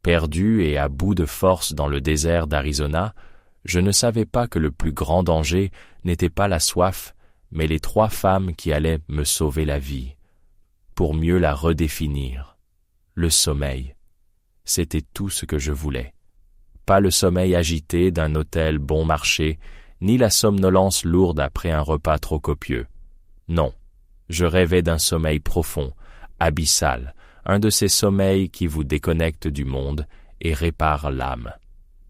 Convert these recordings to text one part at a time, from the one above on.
Perdu et à bout de force dans le désert d'Arizona, je ne savais pas que le plus grand danger n'était pas la soif, mais les 3 femmes qui allaient me sauver la vie. Pour mieux la redéfinir, le sommeil. C'était tout ce que je voulais. Pas le sommeil agité d'un hôtel bon marché, ni la somnolence lourde après un repas trop copieux. Non, je rêvais d'un sommeil profond, abyssal, un de ces sommeils qui vous déconnectent du monde et réparent l'âme.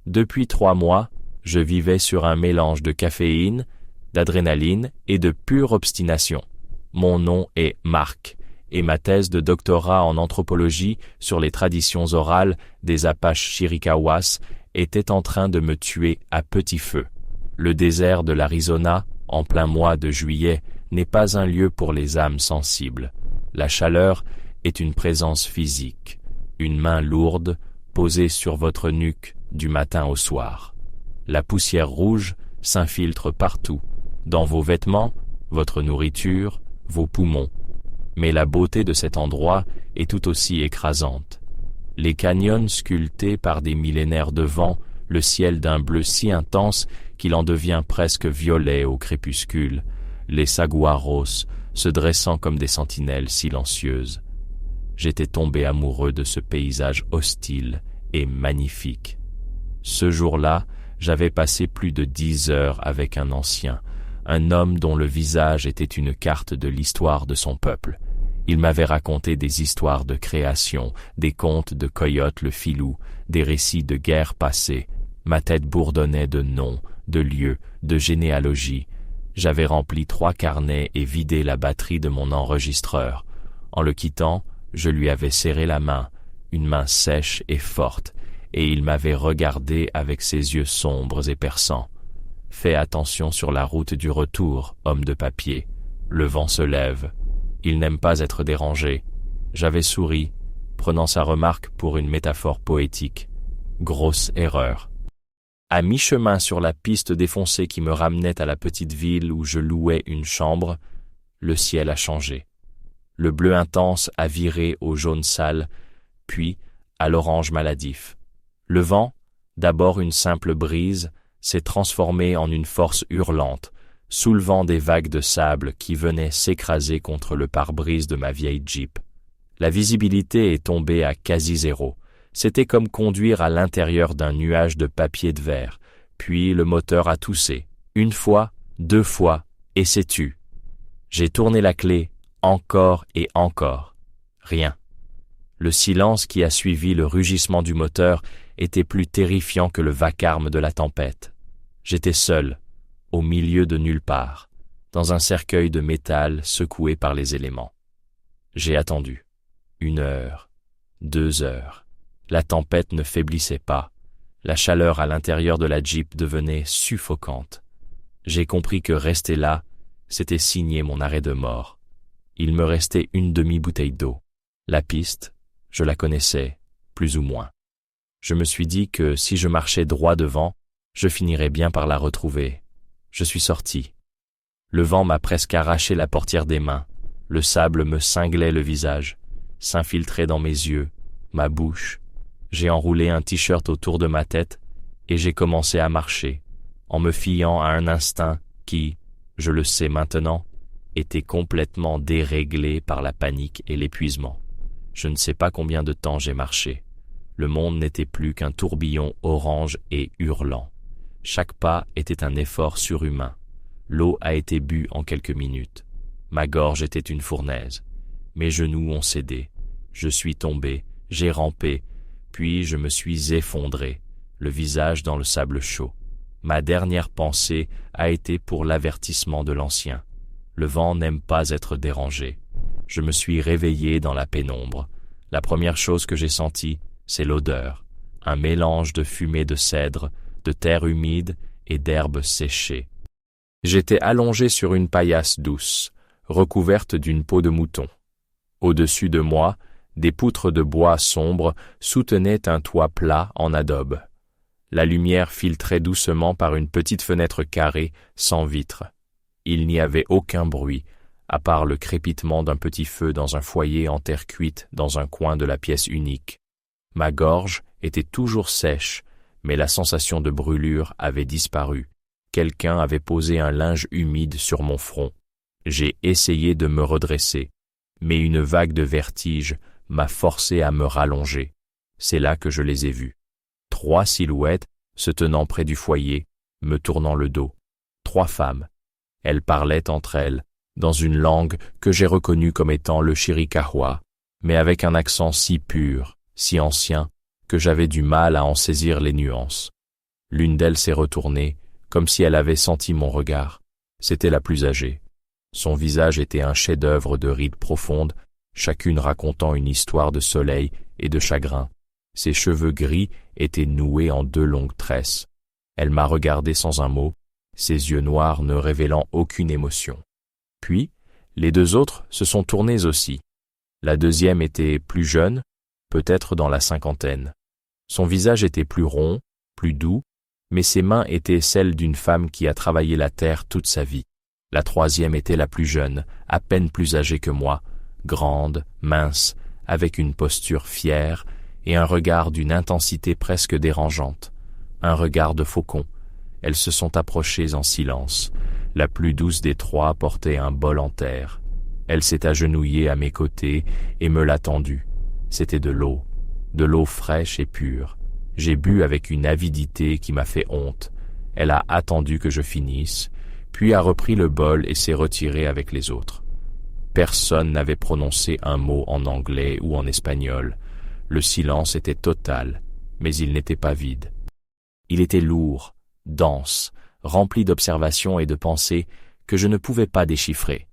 Depuis 3 mois, je vivais sur un mélange de caféine, d'adrénaline et de pure obstination. Mon nom est Marc, et ma thèse de doctorat en anthropologie sur les traditions orales des Apaches Chiricahuas était en train de me tuer à petit feu. Le désert de l'Arizona, en plein mois de juillet, n'est pas un lieu pour les âmes sensibles. La chaleur est une présence physique, une main lourde posée sur votre nuque du matin au soir. La poussière rouge s'infiltre partout, dans vos vêtements, votre nourriture, vos poumons. Mais la beauté de cet endroit est tout aussi écrasante. Les canyons sculptés par des millénaires de vent, le ciel d'un bleu si intense qu'il en devient presque violet au crépuscule, les saguaros se dressant comme des sentinelles silencieuses. J'étais tombé amoureux de ce paysage hostile et magnifique. Ce jour-là, j'avais passé plus de 10 heures avec un ancien, un homme dont le visage était une carte de l'histoire de son peuple. Il m'avait raconté des histoires de création, des contes de Coyote le filou, des récits de guerres passées. Ma tête bourdonnait de noms, de lieux, de généalogies. J'avais rempli 3 carnets et vidé la batterie de mon enregistreur. En le quittant, je lui avais serré la main, une main sèche et forte, et il m'avait regardé avec ses yeux sombres et perçants. « Fais attention sur la route du retour, homme de papier. Le vent se lève. Il n'aime pas être dérangé. » J'avais souri, prenant sa remarque pour une métaphore poétique. Grosse erreur. À mi-chemin sur la piste défoncée qui me ramenait à la petite ville où je louais une chambre, le ciel a changé. Le bleu intense a viré au jaune sale, puis à l'orange maladif. Le vent, d'abord une simple brise, s'est transformé en une force hurlante, soulevant des vagues de sable qui venaient s'écraser contre le pare-brise de ma vieille Jeep. La visibilité est tombée à quasi zéro. C'était comme conduire à l'intérieur d'un nuage de papier de verre. Puis le moteur a toussé. 1 fois, 2 fois, et s'est tu. J'ai tourné la clé, encore et encore. Rien. Le silence qui a suivi le rugissement du moteur était plus terrifiant que le vacarme de la tempête. J'étais seul, au milieu de nulle part, dans un cercueil de métal secoué par les éléments. J'ai attendu. 1 heure, 2 heures. La tempête ne faiblissait pas. La chaleur à l'intérieur de la Jeep devenait suffocante. J'ai compris que rester là, c'était signer mon arrêt de mort. Il me restait une demi-bouteille d'eau. La piste, je la connaissais, plus ou moins. Je me suis dit que si je marchais droit devant, je finirais bien par la retrouver. Je suis sorti. Le vent m'a presque arraché la portière des mains. Le sable me cinglait le visage, s'infiltrait dans mes yeux, ma bouche. J'ai enroulé un t-shirt autour de ma tête et j'ai commencé à marcher, en me fiant à un instinct qui, je le sais maintenant, était complètement déréglé par la panique et l'épuisement. Je ne sais pas combien de temps j'ai marché. Le monde n'était plus qu'un tourbillon orange et hurlant. Chaque pas était un effort surhumain. L'eau a été bue en quelques minutes. Ma gorge était une fournaise. Mes genoux ont cédé. Je suis tombé, j'ai rampé, puis je me suis effondré, le visage dans le sable chaud. Ma dernière pensée a été pour l'avertissement de l'ancien. Le vent n'aime pas être dérangé. Je me suis réveillé dans la pénombre. La première chose que j'ai sentie, c'est l'odeur, un mélange de fumée de cèdre, de terre humide et d'herbes séchées. J'étais allongé sur une paillasse douce, recouverte d'une peau de mouton. Au-dessus de moi, des poutres de bois sombre soutenaient un toit plat en adobe. La lumière filtrait doucement par une petite fenêtre carrée sans vitre. Il n'y avait aucun bruit, à part le crépitement d'un petit feu dans un foyer en terre cuite dans un coin de la pièce unique. Ma gorge était toujours sèche, mais la sensation de brûlure avait disparu. Quelqu'un avait posé un linge humide sur mon front. J'ai essayé de me redresser, mais une vague de vertige m'a forcé à me rallonger. C'est là que je les ai vus. 3 silhouettes se tenant près du foyer, me tournant le dos. 3 femmes. Elles parlaient entre elles, dans une langue que j'ai reconnue comme étant le chiricahua, mais avec un accent si pur, si ancien, que j'avais du mal à en saisir les nuances. L'une d'elles s'est retournée, comme si elle avait senti mon regard. C'était la plus âgée. Son visage était un chef-d'œuvre de rides profondes, chacune racontant une histoire de soleil et de chagrin. Ses cheveux gris étaient noués en 2 longues tresses. Elle m'a regardé sans un mot, ses yeux noirs ne révélant aucune émotion. Puis, les 2 autres se sont tournés aussi. La deuxième était plus jeune, peut-être dans la 50aine. Son visage était plus rond, plus doux, mais ses mains étaient celles d'une femme qui a travaillé la terre toute sa vie. La troisième était la plus jeune, à peine plus âgée que moi, grande, mince, avec une posture fière et un regard d'une intensité presque dérangeante. Un regard de faucon. Elles se sont approchées en silence. La plus douce des 3 portait un bol en terre. Elle s'est agenouillée à mes côtés et me l'a tendue. C'était de l'eau fraîche et pure. J'ai bu avec une avidité qui m'a fait honte. Elle a attendu que je finisse, puis a repris le bol et s'est retirée avec les autres. Personne n'avait prononcé un mot en anglais ou en espagnol. Le silence était total, mais il n'était pas vide. Il était lourd, dense, rempli d'observations et de pensées que je ne pouvais pas déchiffrer.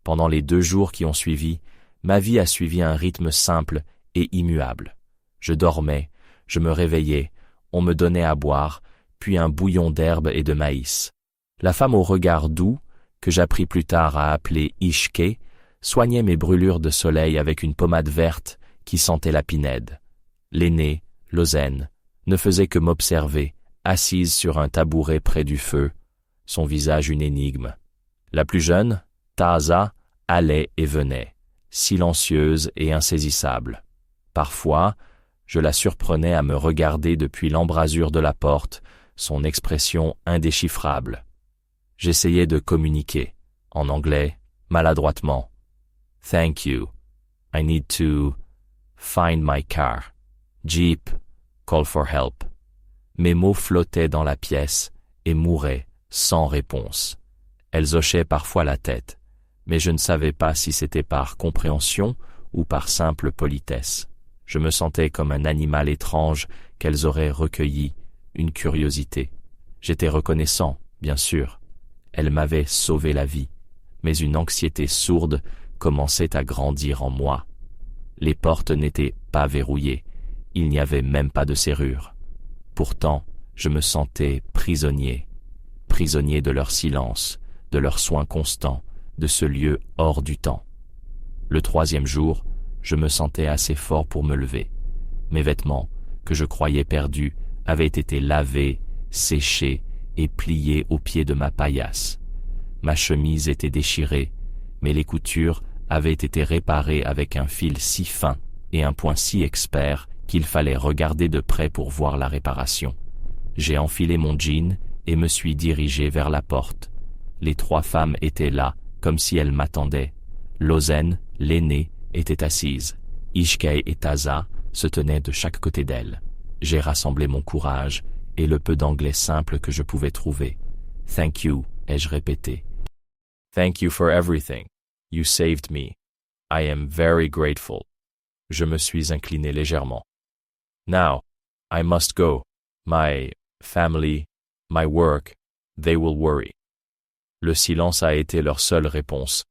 Pendant les 2 jours qui ont suivi, ma vie a suivi un rythme simple et immuable. Je dormais, je me réveillais, on me donnait à boire, puis un bouillon d'herbe et de maïs. La femme au regard doux, que j'appris plus tard à appeler Ishke, soignait mes brûlures de soleil avec une pommade verte qui sentait la pinède. L'aînée, Lozène, ne faisait que m'observer, assise sur un tabouret près du feu, son visage une énigme. La plus jeune, Taza, allait et venait, silencieuse et insaisissable. Parfois, je la surprenais à me regarder depuis l'embrasure de la porte, son expression indéchiffrable. J'essayais de communiquer, en anglais, maladroitement. « Thank you. I need to find my car. Jeep. Call for help. » Mes mots flottaient dans la pièce et mouraient, sans réponse. Elles hochaient parfois la tête, mais je ne savais pas si c'était par compréhension ou par simple politesse. Je me sentais comme un animal étrange qu'elles auraient recueilli, une curiosité. J'étais reconnaissant, bien sûr. Elles m'avaient sauvé la vie, mais une anxiété sourde commençait à grandir en moi. Les portes n'étaient pas verrouillées, il n'y avait même pas de serrure. Pourtant, je me sentais prisonnier de leur silence, de leurs soins constants, de ce lieu hors du temps. Le 3e jour, je me sentais assez fort pour me lever. Mes vêtements, que je croyais perdus, avaient été lavés, séchés et pliés au pied de ma paillasse. Ma chemise était déchirée, mais les coutures avaient été réparées avec un fil si fin et un point si expert qu'il fallait regarder de près pour voir la réparation. J'ai enfilé mon jean et me suis dirigé vers la porte. Les 3 femmes étaient là, comme si elles m'attendaient. Lozène, l'aînée, était assise. Ishke et Taza se tenaient de chaque côté d'elle. J'ai rassemblé mon courage et le peu d'anglais simple que je pouvais trouver. « Thank you », ai-je répété. « Thank you for everything. You saved me. I am very grateful. » Je me suis incliné légèrement. « Now, I must go. My family, my work, they will worry. » Le silence a été leur seule réponse,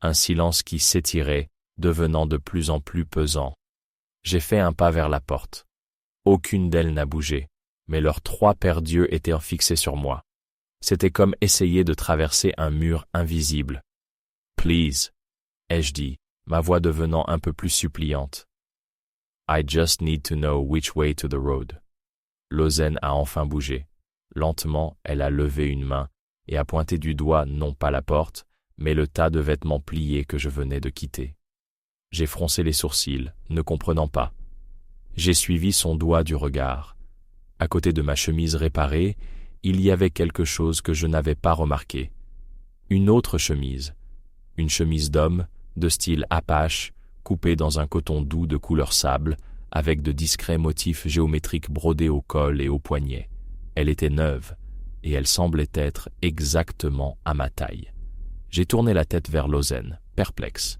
un silence qui s'étirait, devenant de plus en plus pesant. J'ai fait un pas vers la porte. Aucune d'elles n'a bougé, mais leurs 3 paires d'yeux étaient fixés sur moi. C'était comme essayer de traverser un mur invisible. « Please », ai-je dit, ma voix devenant un peu plus suppliante. « I just need to know which way to the road. » Lozène a enfin bougé. Lentement, elle a levé une main et a pointé du doigt non pas la porte, mais le tas de vêtements pliés que je venais de quitter. J'ai froncé les sourcils, ne comprenant pas. J'ai suivi son doigt du regard. À côté de ma chemise réparée, il y avait quelque chose que je n'avais pas remarqué. Une autre chemise. Une chemise d'homme, de style apache, coupée dans un coton doux de couleur sable, avec de discrets motifs géométriques brodés au col et au poignet. Elle était neuve, et elle semblait être exactement à ma taille. J'ai tourné la tête vers Lozen, perplexe.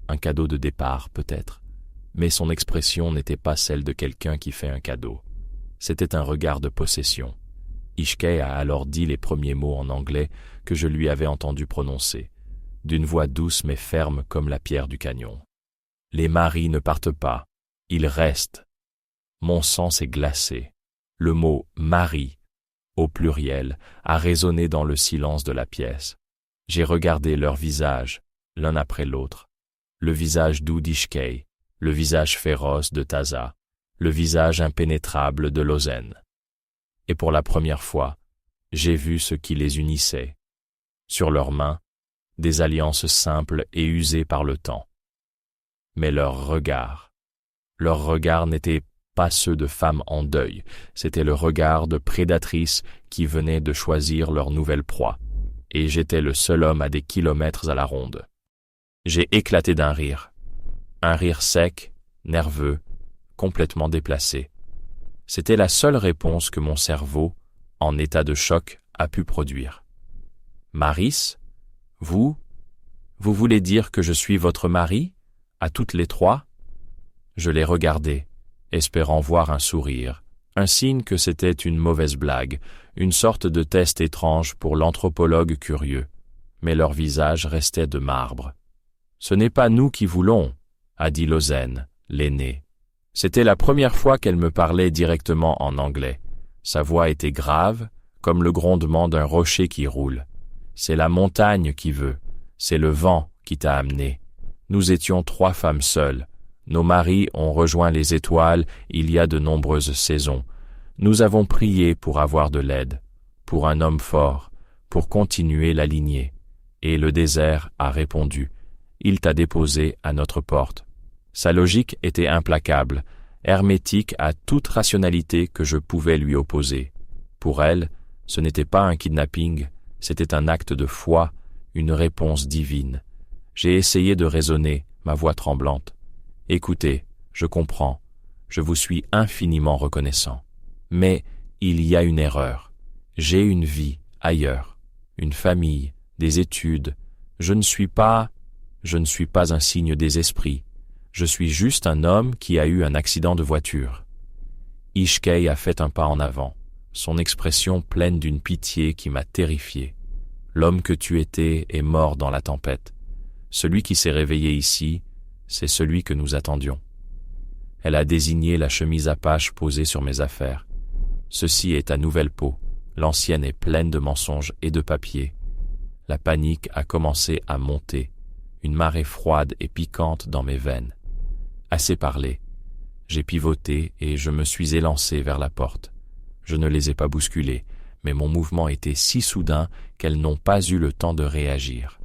Un cadeau de départ, peut-être, mais son expression n'était pas celle de quelqu'un qui fait un cadeau. C'était un regard de possession. Ishkay a alors dit les premiers mots en anglais que je lui avais entendu prononcer, d'une voix douce mais ferme comme la pierre du canyon. Les maris ne partent pas, ils restent. Mon sang s'est glacé. Le mot « mari » au pluriel a résonné dans le silence de la pièce. J'ai regardé leurs visages, l'un après l'autre. Le visage doux d'Ishkay, le visage féroce de Taza, le visage impénétrable de Lozen. Et pour la première fois, j'ai vu ce qui les unissait. Sur leurs mains, des alliances simples et usées par le temps. Mais leurs regards n'étaient pas ceux de femmes en deuil, c'était le regard de prédatrices qui venaient de choisir leur nouvelle proie, et j'étais le seul homme à des kilomètres à la ronde. J'ai éclaté d'un rire, un rire sec, nerveux, complètement déplacé. C'était la seule réponse que mon cerveau, en état de choc, a pu produire. « Maris, vous voulez dire que je suis votre mari, à toutes les trois ?» Je les regardais, espérant voir un sourire, un signe que c'était une mauvaise blague, une sorte de test étrange pour l'anthropologue curieux. Mais leur visage restait de marbre. « Ce n'est pas nous qui voulons, » a dit Lozen, l'aînée. C'était la première fois qu'elle me parlait directement en anglais. Sa voix était grave, comme le grondement d'un rocher qui roule. « C'est la montagne qui veut, c'est le vent qui t'a amené. Nous étions 3 femmes seules. Nos maris ont rejoint les étoiles il y a de nombreuses saisons. Nous avons prié pour avoir de l'aide, pour un homme fort, pour continuer la lignée. Et le désert a répondu. Il t'a déposé à notre porte. Sa logique était implacable, hermétique à toute rationalité que je pouvais lui opposer. Pour elle, ce n'était pas un kidnapping, c'était un acte de foi, une réponse divine. J'ai essayé de raisonner, ma voix tremblante. « Écoutez, je comprends, je vous suis infiniment reconnaissant. Mais il y a une erreur. J'ai une vie ailleurs, une famille, des études. Je ne suis pas un signe des esprits. Je suis juste un homme qui a eu un accident de voiture. » Ishkay a fait un pas en avant, son expression pleine d'une pitié qui m'a terrifié. L'homme que tu étais est mort dans la tempête. Celui qui s'est réveillé ici, c'est celui que nous attendions. Elle a désigné la chemise apache posée sur mes affaires. Ceci est ta nouvelle peau. L'ancienne est pleine de mensonges et de papier. La panique a commencé à monter, une marée froide et piquante dans mes veines. Assez parlé. J'ai pivoté et je me suis élancé vers la porte. Je ne les ai pas bousculées, mais mon mouvement était si soudain qu'elles n'ont pas eu le temps de réagir.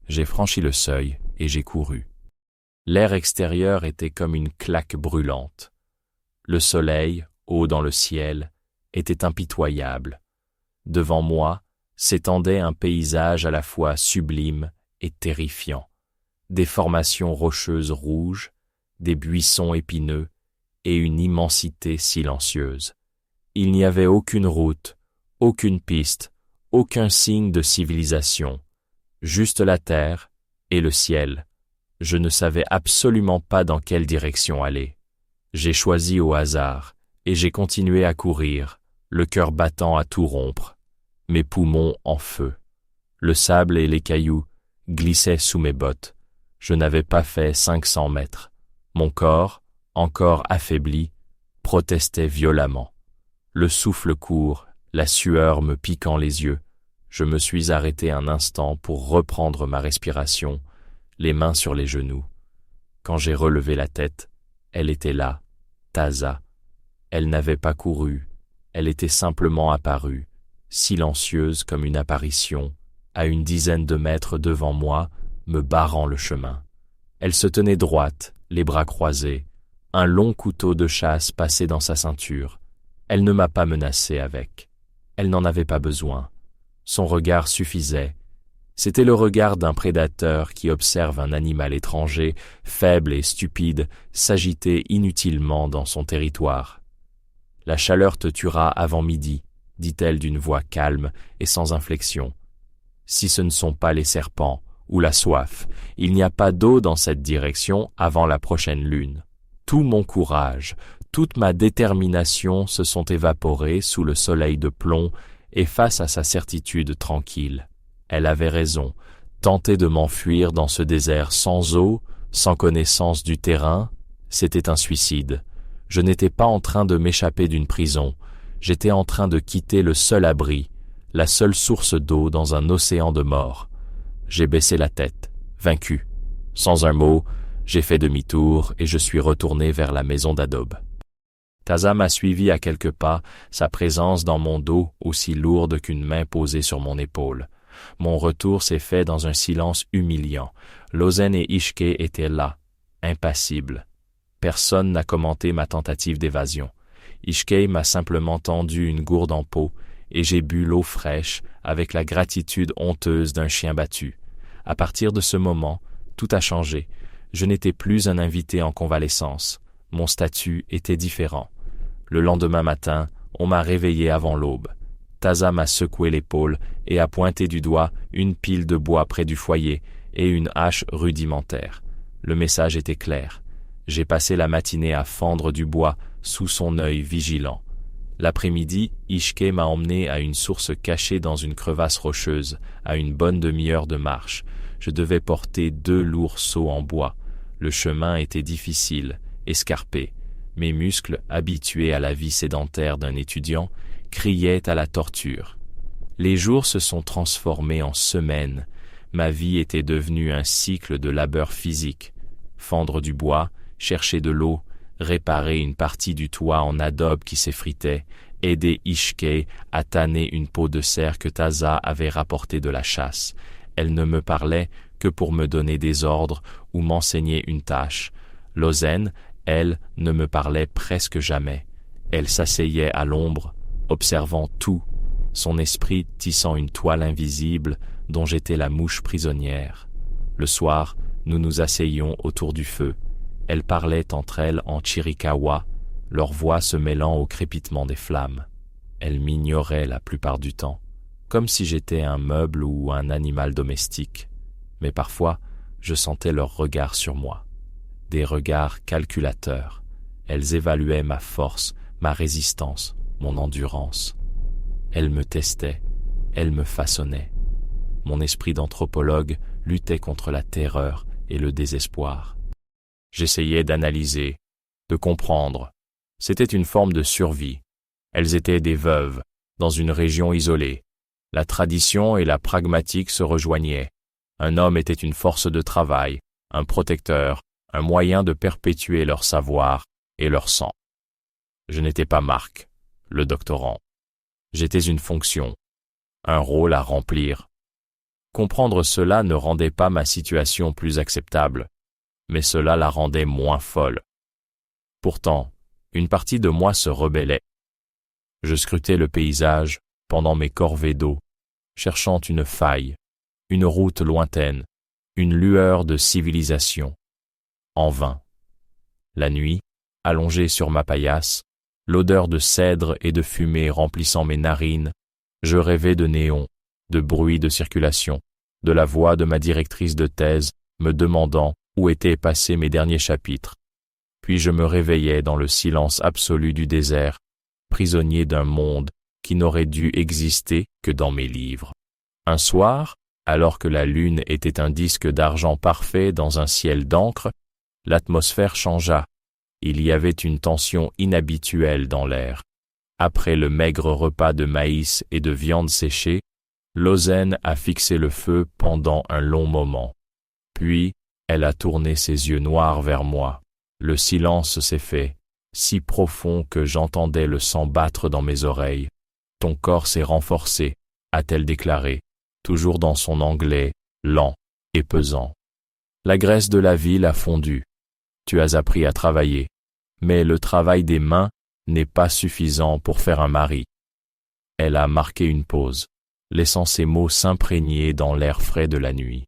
J'ai franchi le seuil et j'ai couru. L'air extérieur était comme une claque brûlante. Le soleil, haut dans le ciel, était impitoyable. Devant moi s'étendait un paysage à la fois sublime et terrifiant. Des formations rocheuses rouges, des buissons épineux et une immensité silencieuse. Il n'y avait aucune route, aucune piste, aucun signe de civilisation, juste la terre et le ciel. Je ne savais absolument pas dans quelle direction aller. J'ai choisi au hasard et j'ai continué à courir, le cœur battant à tout rompre, mes poumons en feu. Le sable et les cailloux glissaient sous mes bottes. Je n'avais pas fait 500 mètres. Mon corps, encore affaibli, protestait violemment. Le souffle court, la sueur me piquant les yeux. Je me suis arrêté un instant pour reprendre ma respiration, les mains sur les genoux. Quand j'ai relevé la tête, elle était là, Taza. Elle n'avait pas couru, elle était simplement apparue, silencieuse comme une apparition, à une dizaine de mètres devant moi, me barrant le chemin. Elle se tenait droite, les bras croisés, un long couteau de chasse passé dans sa ceinture. Elle ne m'a pas menacé avec. Elle n'en avait pas besoin. Son regard suffisait. C'était le regard d'un prédateur qui observe un animal étranger, faible et stupide, s'agiter inutilement dans son territoire. « La chaleur te tuera avant midi », dit-elle d'une voix calme et sans inflexion. « Si ce ne sont pas les serpents ou la soif, il n'y a pas d'eau dans cette direction avant la prochaine lune. Tout mon courage, toute ma détermination se sont évaporés sous le soleil de plomb et face à sa certitude tranquille. Elle avait raison, tenter de m'enfuir dans ce désert sans eau, sans connaissance du terrain, c'était un suicide. Je n'étais pas en train de m'échapper d'une prison, j'étais en train de quitter le seul abri, la seule source d'eau dans un océan de mort. J'ai baissé la tête, vaincu. Sans un mot, j'ai fait demi-tour et je suis retourné vers la maison d'Adobe. Taza m'a suivi à quelques pas, sa présence dans mon dos aussi lourde qu'une main posée sur mon épaule. Mon retour s'est fait dans un silence humiliant. Lozen et Ishke étaient là, impassibles. Personne n'a commenté ma tentative d'évasion. Ishke m'a simplement tendu une gourde en peau et j'ai bu l'eau fraîche avec la gratitude honteuse d'un chien battu. À partir de ce moment, tout a changé. Je n'étais plus un invité en convalescence. Mon statut était différent. Le lendemain matin, on m'a réveillé avant l'aube. Taza m'a secoué l'épaule et a pointé du doigt une pile de bois près du foyer et une hache rudimentaire. Le message était clair. J'ai passé la matinée à fendre du bois sous son œil vigilant. L'après-midi, Ishke m'a emmené à une source cachée dans une crevasse rocheuse, à une bonne demi-heure de marche. Je devais porter 2 lourds seaux en bois. Le chemin était difficile, escarpé. Mes muscles, habitués à la vie sédentaire d'un étudiant, criaient à la torture. Les jours se sont transformés en semaines. Ma vie était devenue un cycle de labeur physique. Fendre du bois, chercher de l'eau, réparer une partie du toit en adobe qui s'effritait, aider Ishke à tanner une peau de cerf que Taza avait rapportée de la chasse. Elle ne me parlait que pour me donner des ordres ou m'enseigner une tâche. Lozen, elle, ne me parlait presque jamais. Elle s'asseyait à l'ombre, observant tout, son esprit tissant une toile invisible dont j'étais la mouche prisonnière. Le soir, nous nous asseyions autour du feu. Elles parlaient entre elles en Chiricahua, leur voix se mêlant au crépitement des flammes. Elles m'ignoraient la plupart du temps, comme si j'étais un meuble ou un animal domestique. Mais parfois, je sentais leurs regards sur moi. Des regards calculateurs. Elles évaluaient ma force, ma résistance, mon endurance. Elles me testaient, elles me façonnaient. Mon esprit d'anthropologue luttait contre la terreur et le désespoir. J'essayais d'analyser, de comprendre. C'était une forme de survie. Elles étaient des veuves, dans une région isolée. La tradition et la pragmatique se rejoignaient. Un homme était une force de travail, un protecteur, un moyen de perpétuer leur savoir et leur sang. Je n'étais pas Marc, le doctorant. J'étais une fonction, un rôle à remplir. Comprendre cela ne rendait pas ma situation plus acceptable, mais cela la rendait moins folle. Pourtant, une partie de moi se rebellait. Je scrutais le paysage pendant mes corvées d'eau, cherchant une faille, une route lointaine, une lueur de civilisation. En vain. La nuit, allongé sur ma paillasse, l'odeur de cèdre et de fumée remplissant mes narines, je rêvais de néons, de bruit de circulation, de la voix de ma directrice de thèse me demandant où étaient passés mes derniers chapitres. Puis je me réveillais dans le silence absolu du désert, prisonnier d'un monde qui n'aurait dû exister que dans mes livres. Un soir, alors que la lune était un disque d'argent parfait dans un ciel d'encre, l'atmosphère changea. Il y avait une tension inhabituelle dans l'air. Après le maigre repas de maïs et de viande séchée, Lozen a fixé le feu pendant un long moment. Puis, elle a tourné ses yeux noirs vers moi. Le silence s'est fait, si profond que j'entendais le sang battre dans mes oreilles. « Ton corps s'est renforcé », a-t-elle déclaré, toujours dans son anglais, lent et pesant. « La graisse de la ville a fondu. Tu as appris à travailler. Mais le travail des mains n'est pas suffisant pour faire un mari. Elle a marqué une pause, laissant ces mots s'imprégner dans l'air frais de la nuit.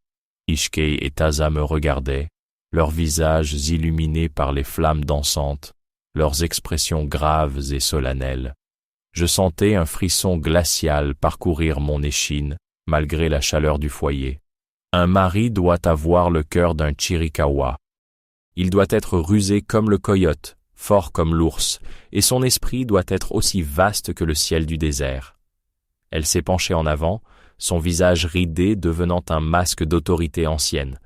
Ishkay et Taza me regardaient, leurs visages illuminés par les flammes dansantes, leurs expressions graves et solennelles. Je sentais un frisson glacial parcourir mon échine, malgré la chaleur du foyer. Un mari doit avoir le cœur d'un Chiricahua. Il doit être rusé comme le coyote, fort comme l'ours, et son esprit doit être aussi vaste que le ciel du désert. Elle s'est penchée en avant, son visage ridé devenant un masque d'autorité ancienne.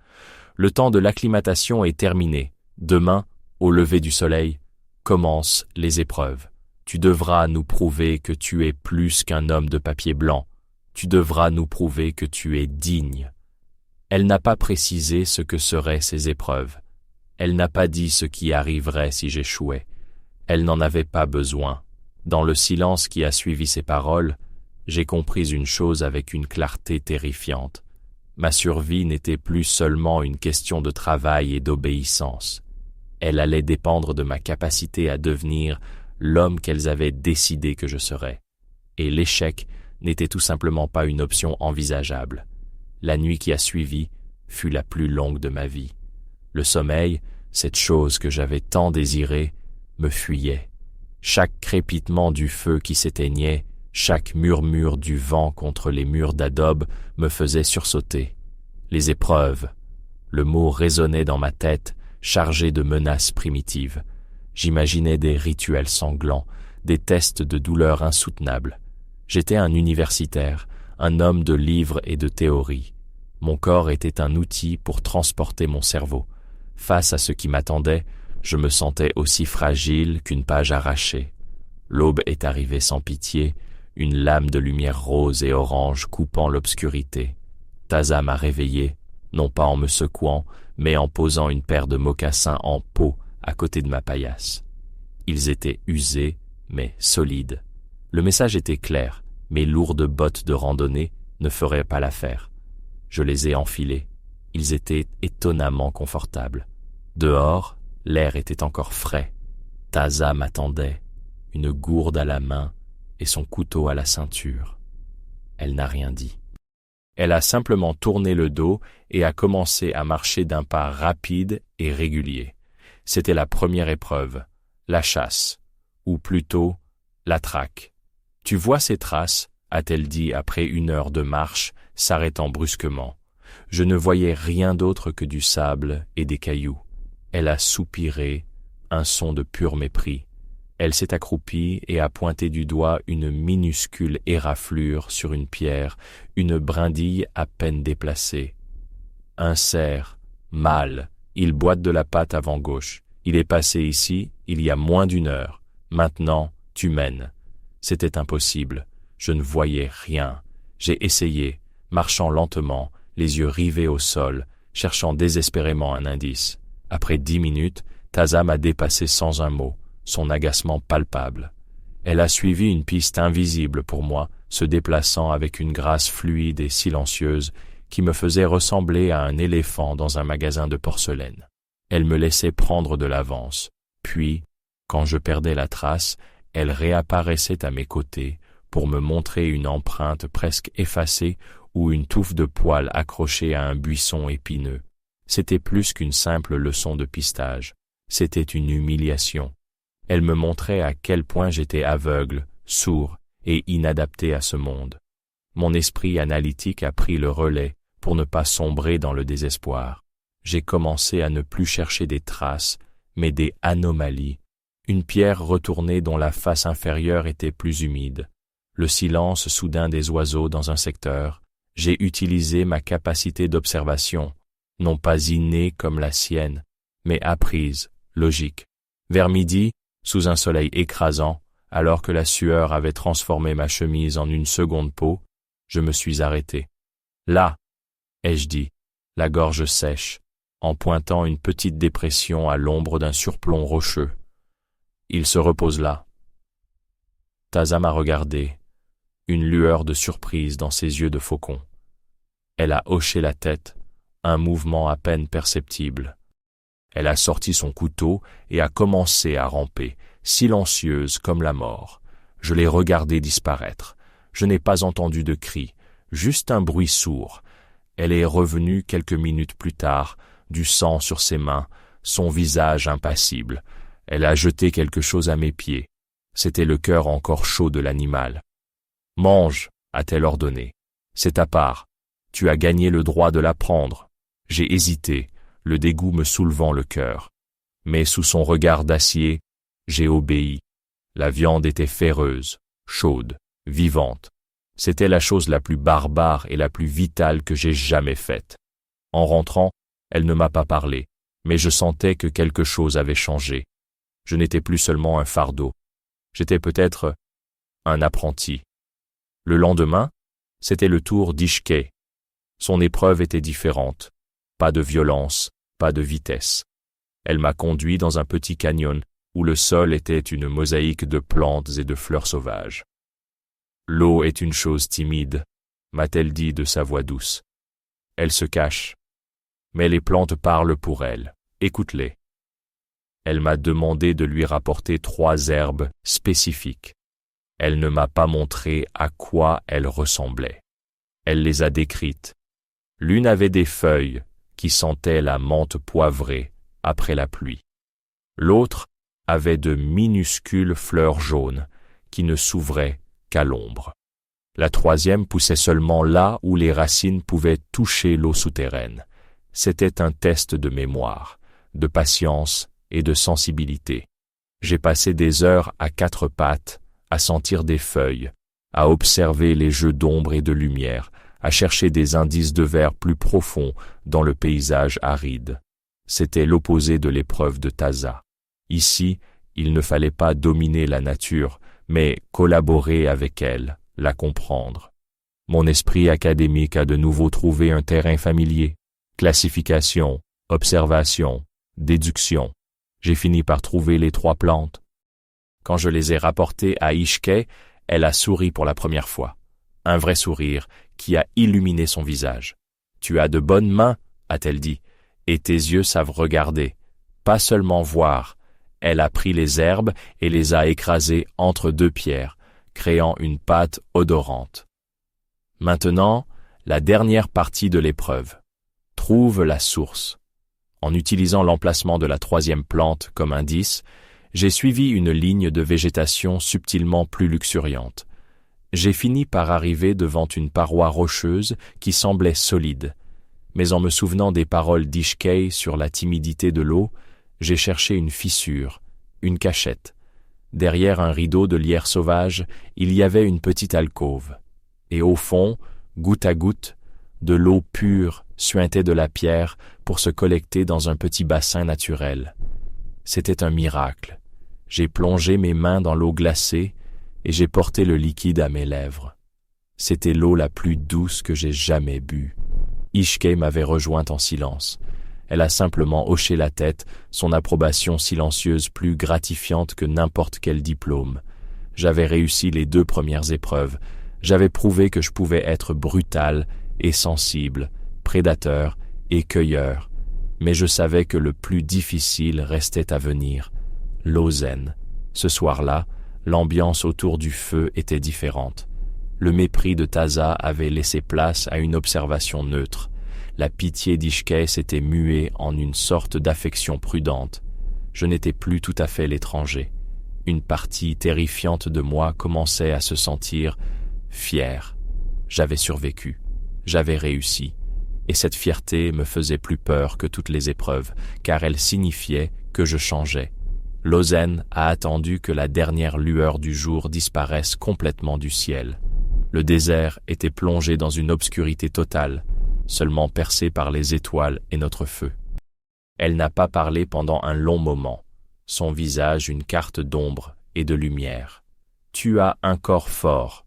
Le temps de l'acclimatation est terminé. Demain, au lever du soleil, commencent les épreuves. Tu devras nous prouver que tu es plus qu'un homme de papier blanc. Tu devras nous prouver que tu es digne. Elle n'a pas précisé ce que seraient ces épreuves. Elle n'a pas dit ce qui arriverait si j'échouais. Elle n'en avait pas besoin. Dans le silence qui a suivi ces paroles, j'ai compris une chose avec une clarté terrifiante. Ma survie n'était plus seulement une question de travail et d'obéissance. Elle allait dépendre de ma capacité à devenir l'homme qu'elles avaient décidé que je serais. Et l'échec n'était tout simplement pas une option envisageable. La nuit qui a suivi fut la plus longue de ma vie. Le sommeil, cette chose que j'avais tant désirée, me fuyait. Chaque crépitement du feu qui s'éteignait, chaque murmure du vent contre les murs d'adobe me faisait sursauter. Les épreuves. Le mot résonnait dans ma tête, chargé de menaces primitives. J'imaginais des rituels sanglants, des tests de douleur insoutenables. J'étais un universitaire, un homme de livres et de théories. Mon corps était un outil pour transporter mon cerveau. Face à ce qui m'attendait, je me sentais aussi fragile qu'une page arrachée. L'aube est arrivée sans pitié, une lame de lumière rose et orange coupant l'obscurité. Taza m'a réveillé, non pas en me secouant, mais en posant une paire de mocassins en peau à côté de ma paillasse. Ils étaient usés, mais solides. Le message était clair, mes lourdes bottes de randonnée ne feraient pas l'affaire. Je les ai enfilés. Ils étaient étonnamment confortables. Dehors, l'air était encore frais. Taza m'attendait, une gourde à la main et son couteau à la ceinture. Elle n'a rien dit. Elle a simplement tourné le dos et a commencé à marcher d'un pas rapide et régulier. C'était la première épreuve, la chasse, ou plutôt la traque. « Tu vois ces traces ?» a-t-elle dit après 1 heure de marche, s'arrêtant brusquement. Je ne voyais rien d'autre que du sable et des cailloux. Elle a soupiré, un son de pur mépris. Elle s'est accroupie et a pointé du doigt une minuscule éraflure sur une pierre, une brindille à peine déplacée. Un cerf, mâle, il boite de la patte avant gauche. Il est passé ici il y a moins d'1 heure. Maintenant, tu mènes. C'était impossible. Je ne voyais rien. J'ai essayé, marchant lentement, les yeux rivés au sol, cherchant désespérément un indice. Après 10 minutes, Taza m'a dépassé sans un mot, son agacement palpable. Elle a suivi une piste invisible pour moi, se déplaçant avec une grâce fluide et silencieuse qui me faisait ressembler à un éléphant dans un magasin de porcelaine. Elle me laissait prendre de l'avance. Puis, quand je perdais la trace, elle réapparaissait à mes côtés pour me montrer une empreinte presque effacée ou une touffe de poils accrochée à un buisson épineux. C'était plus qu'une simple leçon de pistage. C'était une humiliation. Elle me montrait à quel point j'étais aveugle, sourd et inadapté à ce monde. Mon esprit analytique a pris le relais pour ne pas sombrer dans le désespoir. J'ai commencé à ne plus chercher des traces, mais des anomalies. Une pierre retournée dont la face inférieure était plus humide. Le silence soudain des oiseaux dans un secteur. J'ai utilisé ma capacité d'observation, non pas innée comme la sienne, mais apprise, logique. Vers midi, sous un soleil écrasant, alors que la sueur avait transformé ma chemise en une seconde peau, je me suis arrêté. Là, ai-je dit, la gorge sèche, en pointant une petite dépression à l'ombre d'un surplomb rocheux. Il se repose là. Taza m'a regardé, une lueur de surprise dans ses yeux de faucon. Elle a hoché la tête, un mouvement à peine perceptible. Elle a sorti son couteau et a commencé à ramper, silencieuse comme la mort. Je l'ai regardée disparaître. Je n'ai pas entendu de cri, juste un bruit sourd. Elle est revenue quelques minutes plus tard, du sang sur ses mains, son visage impassible. Elle a jeté quelque chose à mes pieds. C'était le cœur encore chaud de l'animal. « Mange » a-t-elle ordonné. « C'est ta part. Tu as gagné le droit de la prendre. » J'ai hésité, le dégoût me soulevant le cœur. Mais sous son regard d'acier, j'ai obéi. La viande était féreuse, chaude, vivante. C'était la chose la plus barbare et la plus vitale que j'ai jamais faite. En rentrant, elle ne m'a pas parlé, mais je sentais que quelque chose avait changé. Je n'étais plus seulement un fardeau. J'étais peut-être un apprenti. Le lendemain, c'était le tour d'Ishkay. Son épreuve était différente. Pas de violence, pas de vitesse. Elle m'a conduit dans un petit canyon où le sol était une mosaïque de plantes et de fleurs sauvages. « L'eau est une chose timide », m'a-t-elle dit de sa voix douce. Elle se cache. Mais les plantes parlent pour elle. Écoute-les. Elle m'a demandé de lui rapporter 3 herbes spécifiques. Elle ne m'a pas montré à quoi elles ressemblaient. Elle les a décrites. L'une avait des feuilles qui sentaient la menthe poivrée après la pluie. L'autre avait de minuscules fleurs jaunes qui ne s'ouvraient qu'à l'ombre. La 3e poussait seulement là où les racines pouvaient toucher l'eau souterraine. C'était un test de mémoire, de patience et de sensibilité. J'ai passé des heures à 4 pattes, à sentir des feuilles, à observer les jeux d'ombre et de lumière, à chercher des indices de verre plus profonds dans le paysage aride. C'était l'opposé de l'épreuve de Taza. Ici, il ne fallait pas dominer la nature, mais collaborer avec elle, la comprendre. Mon esprit académique a de nouveau trouvé un terrain familier. Classification, observation, déduction. J'ai fini par trouver les 3 plantes. Quand je les ai rapportées à Ishkay, elle a souri pour la première fois. Un vrai sourire qui a illuminé son visage. « Tu as de bonnes mains » a-t-elle dit, « et tes yeux savent regarder, pas seulement voir. » Elle a pris les herbes et les a écrasées entre 2 pierres, créant une pâte odorante. Maintenant, la dernière partie de l'épreuve. Trouve la source. En utilisant l'emplacement de la 3e plante comme indice, j'ai suivi une ligne de végétation subtilement plus luxuriante. J'ai fini par arriver devant une paroi rocheuse qui semblait solide. Mais en me souvenant des paroles d'Ishkay sur la timidité de l'eau, j'ai cherché une fissure, une cachette. Derrière un rideau de lierre sauvage, il y avait une petite alcôve. Et au fond, goutte à goutte, de l'eau pure suintait de la pierre pour se collecter dans un petit bassin naturel. C'était un miracle. J'ai plongé mes mains dans l'eau glacée et j'ai porté le liquide à mes lèvres. C'était l'eau la plus douce que j'ai jamais bue. Ishkay m'avait rejointe en silence. Elle a simplement hoché la tête, son approbation silencieuse plus gratifiante que n'importe quel diplôme. J'avais réussi les 2 premières épreuves. J'avais prouvé que je pouvais être brutal et sensible, prédateur et cueilleur. Mais je savais que le plus difficile restait à venir. L'eau zen. Ce soir-là, l'ambiance autour du feu était différente. Le mépris de Taza avait laissé place à une observation neutre. La pitié d'Ishkay s'était muée en une sorte d'affection prudente. Je n'étais plus tout à fait l'étranger. Une partie terrifiante de moi commençait à se sentir fière. J'avais survécu, j'avais réussi, et cette fierté me faisait plus peur que toutes les épreuves, car elle signifiait que je changeais. Lozen a attendu que la dernière lueur du jour disparaisse complètement du ciel. Le désert était plongé dans une obscurité totale, seulement percé par les étoiles et notre feu. Elle n'a pas parlé pendant un long moment, son visage une carte d'ombre et de lumière. « Tu as un corps fort »,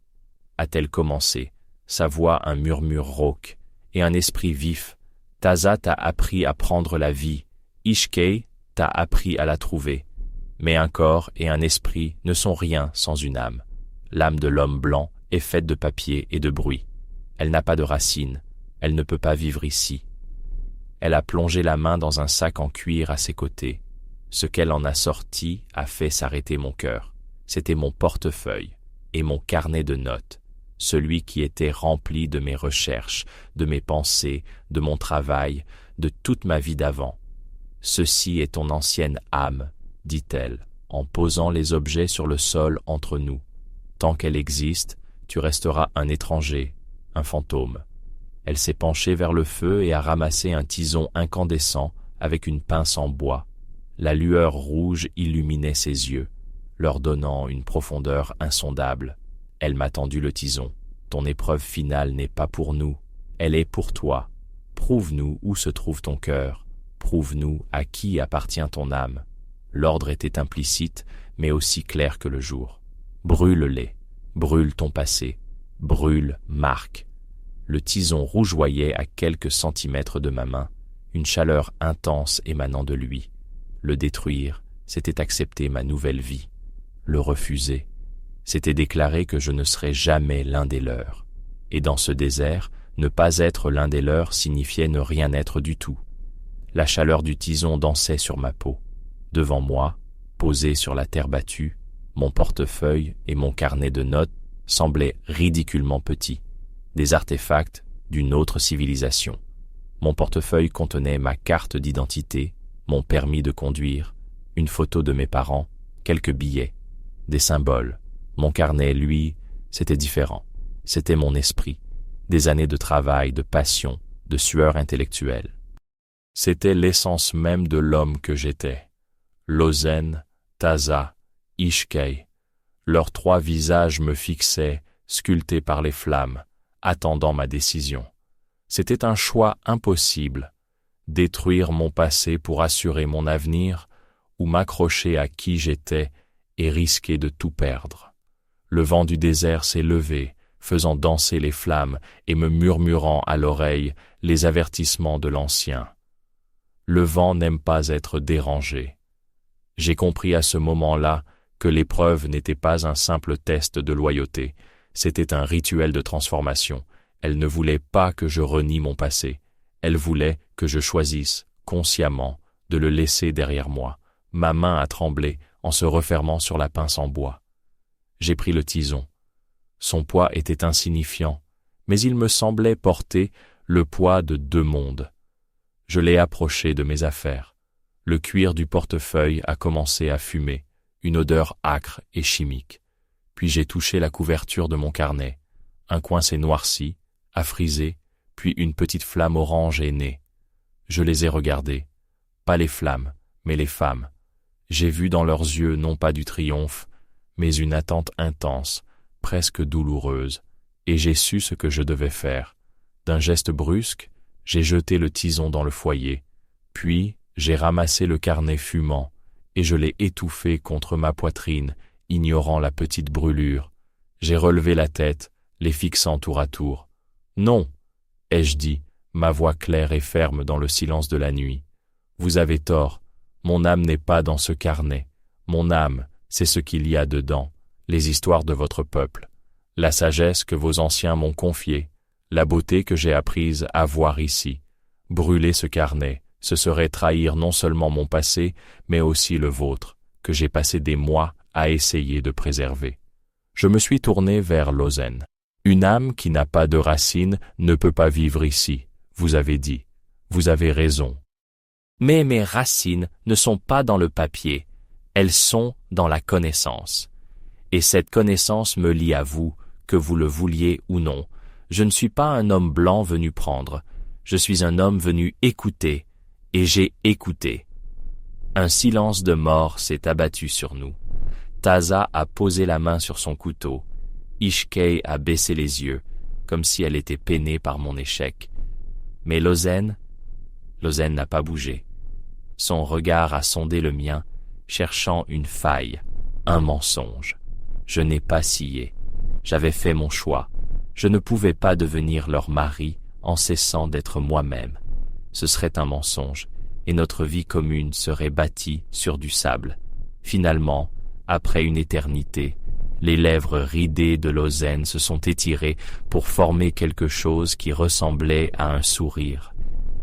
a-t-elle commencé, sa voix un murmure rauque, et un esprit vif. Taza t'a appris à prendre la vie, Ishkay t'a appris à la trouver. Mais un corps et un esprit ne sont rien sans une âme. L'âme de l'homme blanc est faite de papier et de bruit. Elle n'a pas de racines. Elle ne peut pas vivre ici. Elle a plongé la main dans un sac en cuir à ses côtés. Ce qu'elle en a sorti a fait s'arrêter mon cœur. C'était mon portefeuille et mon carnet de notes, celui qui était rempli de mes recherches, de mes pensées, de mon travail, de toute ma vie d'avant. « Ceci est ton ancienne âme, dit-elle, en posant les objets sur le sol entre nous. Tant qu'elle existe, tu resteras un étranger, un fantôme. » Elle s'est penchée vers le feu et a ramassé un tison incandescent avec une pince en bois. La lueur rouge illuminait ses yeux, leur donnant une profondeur insondable. Elle m'a tendu le tison. « Ton épreuve finale n'est pas pour nous, elle est pour toi. Prouve-nous où se trouve ton cœur, prouve-nous à qui appartient ton âme. » L'ordre était implicite, mais aussi clair que le jour. Brûle-les, brûle ton passé, brûle Marc. Le tison rougeoyait à quelques centimètres de ma main, une chaleur intense émanant de lui. Le détruire, c'était accepter ma nouvelle vie. Le refuser, c'était déclarer que je ne serais jamais l'un des leurs. Et dans ce désert, ne pas être l'un des leurs signifiait ne rien être du tout. La chaleur du tison dansait sur ma peau. Devant moi, posé sur la terre battue, mon portefeuille et mon carnet de notes semblaient ridiculement petits, des artefacts d'une autre civilisation. Mon portefeuille contenait ma carte d'identité, mon permis de conduire, une photo de mes parents, quelques billets, des symboles. Mon carnet, lui, c'était différent. C'était mon esprit, des années de travail, de passion, de sueur intellectuelle. C'était l'essence même de l'homme que j'étais. Lozen, Taza, Ishkei. Leurs trois visages me fixaient, sculptés par les flammes, attendant ma décision. C'était un choix impossible, détruire mon passé pour assurer mon avenir, ou m'accrocher à qui j'étais et risquer de tout perdre. Le vent du désert s'est levé, faisant danser les flammes et me murmurant à l'oreille les avertissements de l'ancien. Le vent n'aime pas être dérangé. J'ai compris à ce moment-là que l'épreuve n'était pas un simple test de loyauté, c'était un rituel de transformation. Elle ne voulait pas que je renie mon passé, elle voulait que je choisisse, consciemment, de le laisser derrière moi. Ma main a tremblé en se refermant sur la pince en bois. J'ai pris le tison. Son poids était insignifiant, mais il me semblait porter le poids de 2 mondes. Je l'ai approché de mes affaires. Le cuir du portefeuille a commencé à fumer, une odeur âcre et chimique. Puis j'ai touché la couverture de mon carnet. Un coin s'est noirci, a frisé, puis une petite flamme orange est née. Je les ai regardés. Pas les flammes, mais les femmes. J'ai vu dans leurs yeux non pas du triomphe, mais une attente intense, presque douloureuse, et j'ai su ce que je devais faire. D'un geste brusque, j'ai jeté le tison dans le foyer, puis j'ai ramassé le carnet fumant, et je l'ai étouffé contre ma poitrine, ignorant la petite brûlure. J'ai relevé la tête, les fixant tour à tour. « Non !» ai-je dit, ma voix claire et ferme dans le silence de la nuit. « Vous avez tort, mon âme n'est pas dans ce carnet. Mon âme, c'est ce qu'il y a dedans, les histoires de votre peuple, la sagesse que vos anciens m'ont confiée, la beauté que j'ai apprise à voir ici. Brûler ce carnet, ce serait trahir non seulement mon passé, mais aussi le vôtre, que j'ai passé des mois à essayer de préserver. » Je me suis tourné vers Lozen. « Une âme qui n'a pas de racines ne peut pas vivre ici, vous avez dit. Vous avez raison. Mais mes racines ne sont pas dans le papier, elles sont dans la connaissance. Et cette connaissance me lie à vous, que vous le vouliez ou non. Je ne suis pas un homme blanc venu prendre, je suis un homme venu écouter, et j'ai écouté. » Un silence de mort s'est abattu sur nous. Taza a posé la main sur son couteau. Ishkei a baissé les yeux, comme si elle était peinée par mon échec. Mais Lozen n'a pas bougé. Son regard a sondé le mien, cherchant une faille, un mensonge. Je n'ai pas scié. J'avais fait mon choix. Je ne pouvais pas devenir leur mari en cessant d'être moi-même. Ce serait un mensonge, et notre vie commune serait bâtie sur du sable. Finalement, après une éternité, les lèvres ridées de Lozen se sont étirées pour former quelque chose qui ressemblait à un sourire.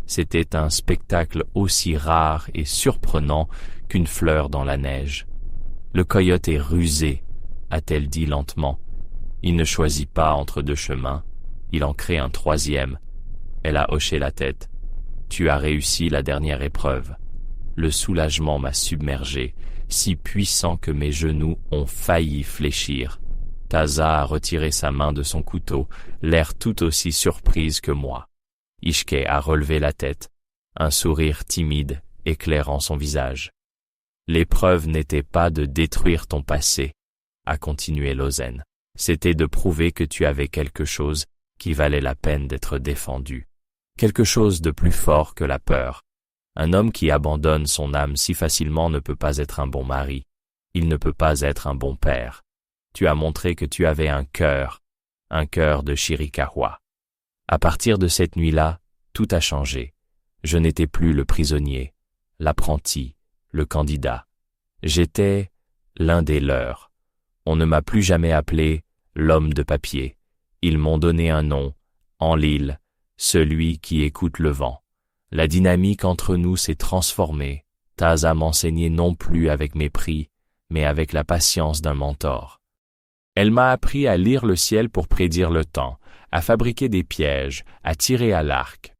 C'était un spectacle aussi rare et surprenant qu'une fleur dans la neige. Le coyote est rusé, a-t-elle dit lentement. Il ne choisit pas entre deux chemins, il en crée un troisième. Elle a hoché la tête. Tu as réussi la dernière épreuve. Le soulagement m'a submergé, si puissant que mes genoux ont failli fléchir. Taza a retiré sa main de son couteau, l'air tout aussi surprise que moi. Ishkay a relevé la tête, un sourire timide éclairant son visage. L'épreuve n'était pas de détruire ton passé, a continué Lozen. C'était de prouver que tu avais quelque chose qui valait la peine d'être défendu. Quelque chose de plus fort que la peur. Un homme qui abandonne son âme si facilement ne peut pas être un bon mari. Il ne peut pas être un bon père. Tu as montré que tu avais un cœur de Chiricahua. À partir de cette nuit-là, tout a changé. Je n'étais plus le prisonnier, l'apprenti, le candidat. J'étais l'un des leurs. On ne m'a plus jamais appelé l'homme de papier. Ils m'ont donné un nom, Enlil, celui qui écoute le vent. La dynamique entre nous s'est transformée. Taza m'enseignait non plus avec mépris, mais avec la patience d'un mentor. Elle m'a appris à lire le ciel pour prédire le temps, à fabriquer des pièges, à tirer à l'arc.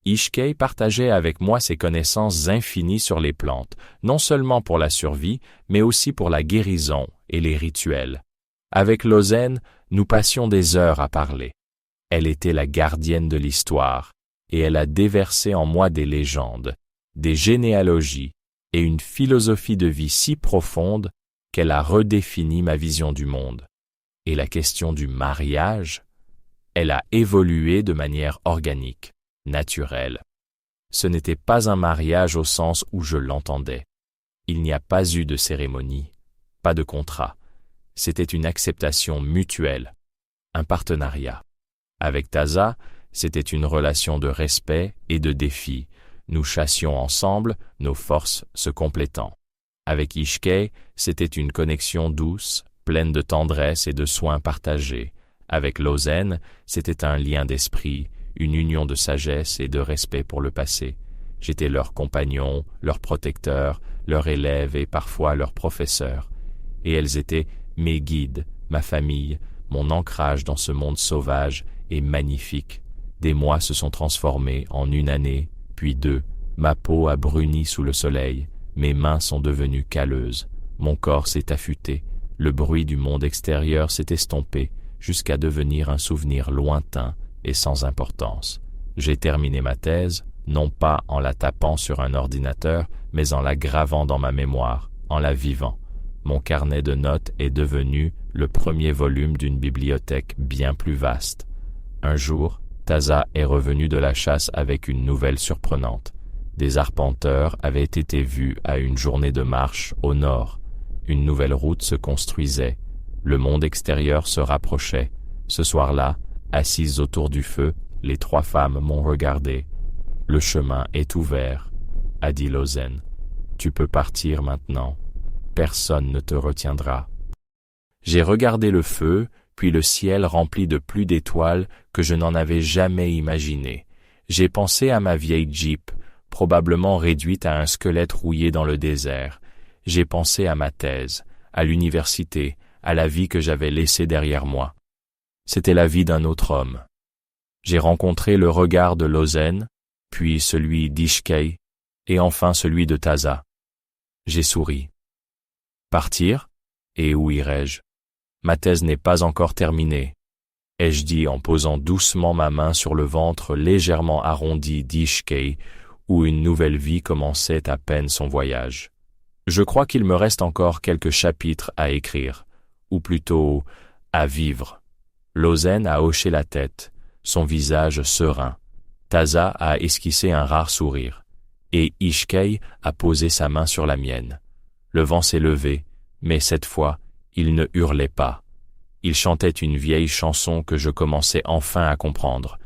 Ishkay partageait avec moi ses connaissances infinies sur les plantes, non seulement pour la survie, mais aussi pour la guérison et les rituels. Avec Lozen, nous passions des heures à parler. Elle était la gardienne de l'histoire, et elle a déversé en moi des légendes, des généalogies et une philosophie de vie si profonde qu'elle a redéfini ma vision du monde. Et la question du mariage, elle a évolué de manière organique, naturelle. Ce n'était pas un mariage au sens où je l'entendais. Il n'y a pas eu de cérémonie, pas de contrat. C'était une acceptation mutuelle, un partenariat. Avec Taza, c'était une relation de respect et de défi. Nous chassions ensemble, nos forces se complétant. Avec Ishkay, c'était une connexion douce, pleine de tendresse et de soins partagés. Avec Lozen, c'était un lien d'esprit, une union de sagesse et de respect pour le passé. J'étais leur compagnon, leur protecteur, leur élève et parfois leur professeur. Et elles étaient mes guides, ma famille, mon ancrage dans ce monde sauvage et magnifique. Des mois se sont transformés en une année, puis deux. Ma peau a bruni sous le soleil, mes mains sont devenues calleuses, mon corps s'est affûté, le bruit du monde extérieur s'est estompé jusqu'à devenir un souvenir lointain et sans importance. J'ai terminé ma thèse, non pas en la tapant sur un ordinateur, mais en la gravant dans ma mémoire, en la vivant. Mon carnet de notes est devenu le premier volume d'une bibliothèque bien plus vaste. Un jour, Taza est revenu de la chasse avec une nouvelle surprenante. Des arpenteurs avaient été vus à une journée de marche au nord. Une nouvelle route se construisait. Le monde extérieur se rapprochait. Ce soir-là, assises autour du feu, les trois femmes m'ont regardé. « Le chemin est ouvert », a dit Lozen. « Tu peux partir maintenant. Personne ne te retiendra. » J'ai regardé le feu, puis le ciel rempli de pluie d'étoiles que je n'en avais jamais imaginé. J'ai pensé à ma vieille Jeep, probablement réduite à un squelette rouillé dans le désert. J'ai pensé à ma thèse, à l'université, à la vie que j'avais laissée derrière moi. C'était la vie d'un autre homme. J'ai rencontré le regard de Lozen, puis celui d'Ishkay, et enfin celui de Taza. J'ai souri. Partir? Et où irai-je? Ma thèse n'est pas encore terminée, ai-je dit en posant doucement ma main sur le ventre légèrement arrondi d'Ishkay, où une nouvelle vie commençait à peine son voyage. Je crois qu'il me reste encore quelques chapitres à écrire, ou plutôt à vivre. Lozen a hoché la tête, son visage serein. Taza a esquissé un rare sourire, et Ishkay a posé sa main sur la mienne. Le vent s'est levé, mais cette fois, il ne hurlait pas. Il chantait une vieille chanson que je commençais enfin à comprendre.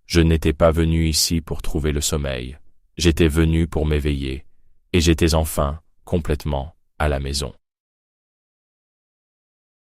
Je n'étais pas venu ici pour trouver le sommeil. J'étais venu pour m'éveiller, et j'étais enfin, complètement, à la maison.